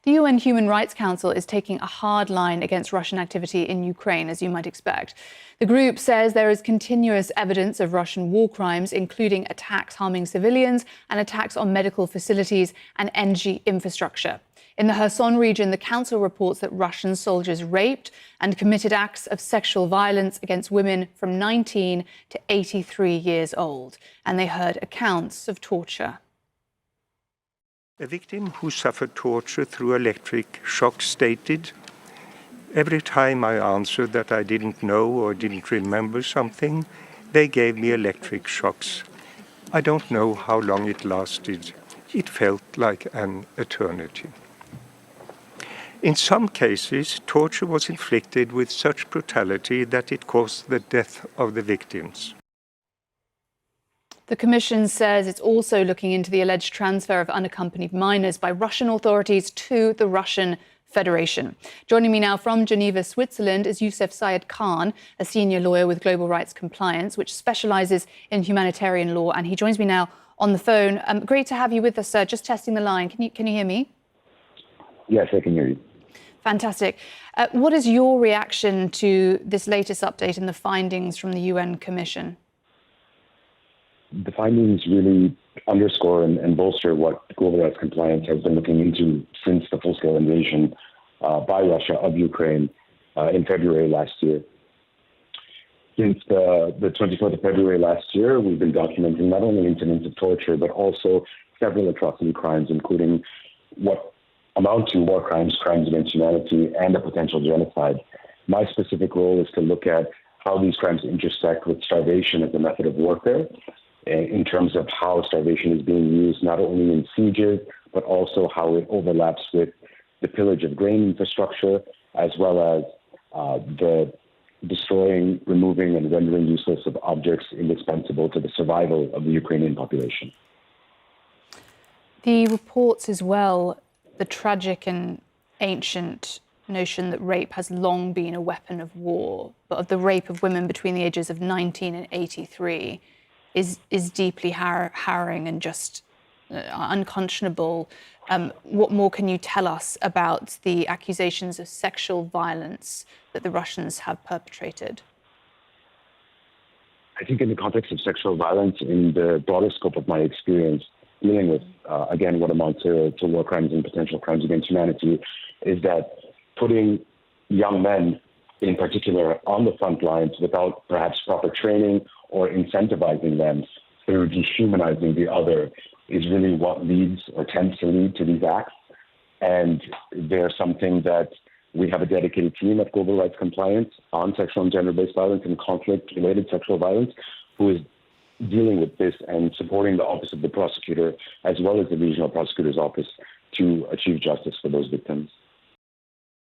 The UN Human Rights Council is taking a hard line against Russian activity in Ukraine, as you might expect. The group says there is continuous evidence of Russian war crimes, including attacks harming civilians and attacks on medical facilities and energy infrastructure. In the Kherson region, the council reports that Russian soldiers raped and committed acts of sexual violence against women from 19 to 83 years old, and they heard accounts of torture. A victim who suffered torture through electric shock stated, "Every time I answered that I didn't know or didn't remember something, they gave me electric shocks. I don't know how long it lasted. It felt like an eternity." In some cases, torture was inflicted with such brutality that it caused the death of the victims. The Commission says it's also looking into the alleged transfer of unaccompanied minors by Russian authorities to the Russian Federation. Joining me now from Geneva, Switzerland, is Youssef Syed Khan, a senior lawyer with Global Rights Compliance, which specialises in humanitarian law, and he joins me now on the phone. Great to have you with us, sir. Just testing the line. Can you hear me? Yes, I can hear you. Fantastic. What is your reaction to this latest update and the findings from the UN Commission? The findings really underscore and bolster what Global Rights Compliance has been looking into since the full-scale invasion by Russia of Ukraine in February last year. Since the 24th of February last year, we've been documenting not only incidents of torture, but also several atrocity crimes, including what amount to war crimes, crimes against humanity, and a potential genocide. My specific role is to look at how these crimes intersect with starvation as a method of warfare, in terms of how starvation is being used not only in sieges, but also how it overlaps with the pillage of grain infrastructure, as well as the destroying, removing, and rendering useless of objects indispensable to the survival of the Ukrainian population. The reports as well, the tragic and ancient notion that rape has long been a weapon of war, but of the rape of women between the ages of 19 and 83 is deeply harrowing and just unconscionable. What more can you tell us about the accusations of sexual violence that the Russians have perpetrated? I think in the context of sexual violence, in the broader scope of my experience, dealing with, again, what amounts to war crimes and potential crimes against humanity, is that putting young men, in particular, on the front lines without perhaps proper training or incentivizing them through dehumanizing the other is really what leads or tends to lead to these acts. And they're something that we have a dedicated team at Global Rights Compliance on sexual and gender-based violence and conflict-related sexual violence who is dealing with this and supporting the Office of the Prosecutor as well as the Regional Prosecutor's Office to achieve justice for those victims.